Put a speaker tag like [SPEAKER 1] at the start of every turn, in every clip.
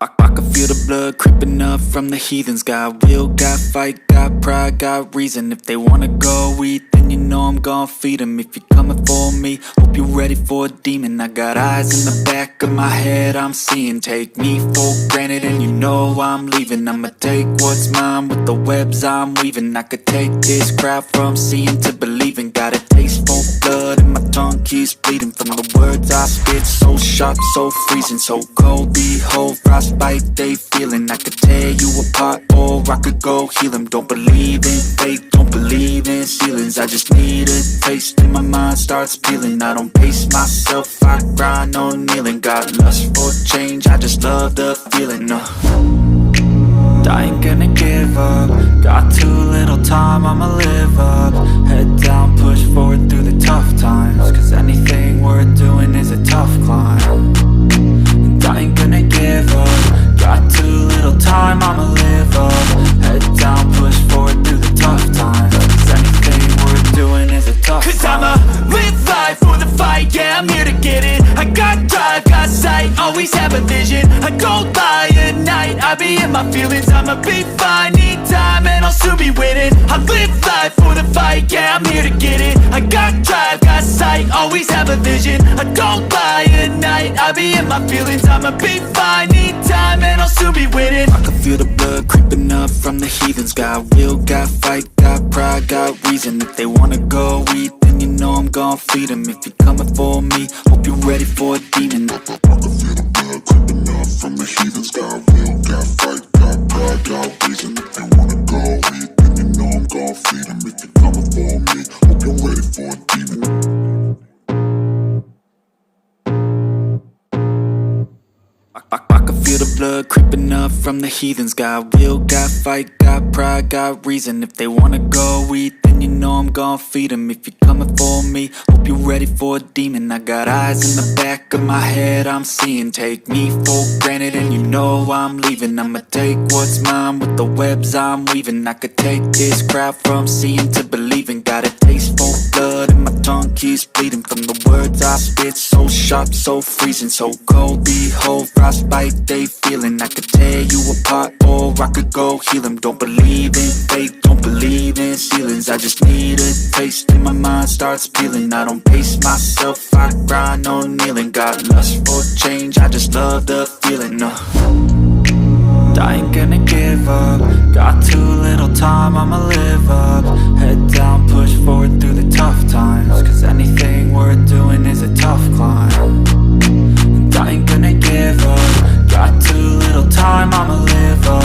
[SPEAKER 1] I can feel the blood creeping up from the heathens. Got will, got fight, got pride, got reason. If they wanna go eat, then you know I'm gon' feed them. If you're coming for me, hope you're ready for a demon. I got eyes in the back of my head, I'm seeing. Take me for granted and you know I'm leaving. I'ma take what's mine with the webs I'm weaving. I could take this crowd from seeing to believing. Got a taste for blood and my tongue keeps bleeding. From the words I spit, so sharp, so freezing. So cold, behold, frostbite they feeling. I could tear you apart or I could go heal them. Don't believe in fate, don't believe in ceilings. I just need a taste and my mind starts peeling. I don't pace myself, I grind on kneeling. Got lust for change, I just love the feeling. I ain't gonna give up. Got too little time, I'ma live up. Head down, push forward through the tough times. Cause anything worth doing is a tough climb. And I ain't gonna give up. Got too little time, I'ma live up. Head down, push forward through the tough times. Cause anything worth doing is a tough climb. Cause I'ma live life for the fight, yeah, I'm here to get it. I got drive, got sight, always have a vision. I don't lie at night, I be in my feelings. I'ma be fine, need time and I'll soon be winning. I live life for the fight, yeah, I'm here to get it. I got drive, got sight, always have a vision. I don't lie at night, I be in my feelings. I'ma be fine, need time and I'll soon be winning. I can feel the blood creeping up from the heathens. Got will, got fight, got pride, got reason. If they wanna go eat, then you know I'm gon' feed them. If you're coming for me, hope you're ready for a demon. I can feel the blood creeping up from the heathens. Got will, got fight, got pride, got reason. If they wanna go eat, then you know I'm gon' feed them. If you're coming for me, hope you're ready for a demon. I can feel the blood creeping up from the heathens. Got will, got fight, got pride, got reason. If they wanna go eat, then you know I'm gon' feed them. If you're coming for me, hope you're ready for a demon. I got eyes in the back of my head, I'm seeing. Take me for granted and you know I'm leaving. I'ma take what's mine with the webs I'm weaving. I could take this crowd from seeing to believing. Got a taste for blood and my tongue keeps bleeding. From the words I spit, so sharp, so freezing. So cold, behold, frostbite they feeling. I could tear you apart or I could go heal them. Don't believe in fate, don't believe in ceilings. I just need a taste and my mind starts peeling. I don't pace myself, I grind on kneeling. Got lust for change, I just love the feeling. I ain't gonna give up. Got too little time, I'ma live up. Head down, push forward through the tough times. Cause anything worth doing is a tough climb. And I ain't gonna give up. Got too little time, I'ma live up.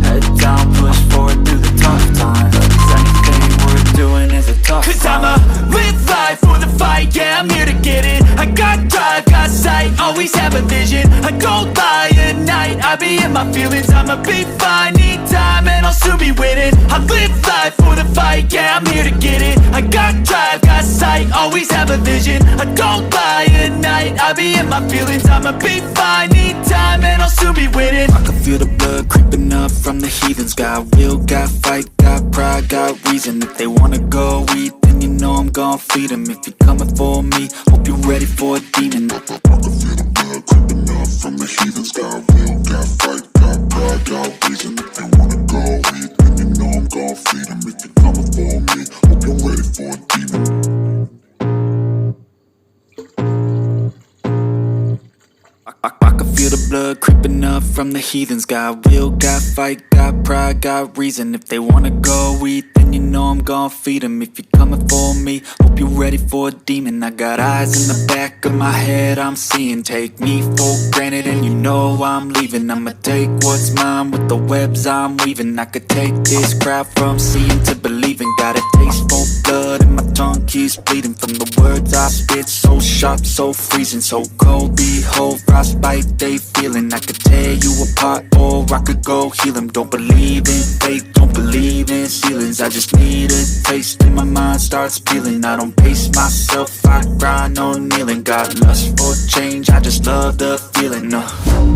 [SPEAKER 1] Head down, push forward through the tough times. Cause anything worth doing is a tough climb. Cause I'ma live life for the fight, yeah, I'm here to get it. I got drive, got sight, always have a vision. I don't lie at night, I be in my feelings. I'ma be fine, need time and I'll soon be winning. I live life for the fight, yeah, I'm here to get it. I got drive, got sight, always have a vision. I don't lie at night, I be in my feelings. I'ma be fine, need time and I'll soon be winning. I can feel the blood creeping up from the heathens. Got will, got fight, got pride, got reason. If they wanna go eat, then you know I'm gon' feed them. If you're coming for me, hope you're ready for a demon. I can feel the blood creeping up from the heathens. Got will, got fight, got pride, got reason. If they wanna go eat, then you know I'm gon' feed them. If you're coming for me, hope you're ready for a demon. I can feel the blood creeping up from the heathens. Got will, got fight, got pride, got reason. If they wanna go eat, then you know I'm gon' feed them. If you're coming for me, hope you're ready for a demon. I got eyes in the back of my head, I'm seeing. Take me for granted and you know I'm leaving. I'ma take what's mine with the webs I'm weaving. I could take this crowd from seeing to believing. Got a taste for blood and my tongue keeps bleeding from the words I spit. So sharp, so freezing, so cold. Behold, frostbite they feeling. I could tear you apart or I could go heal them. Don't believe in fate, don't believe in ceilings. I just need a taste and my mind starts peeling. I don't pace myself, I grind on kneeling. Got lust for change, I just love the feeling.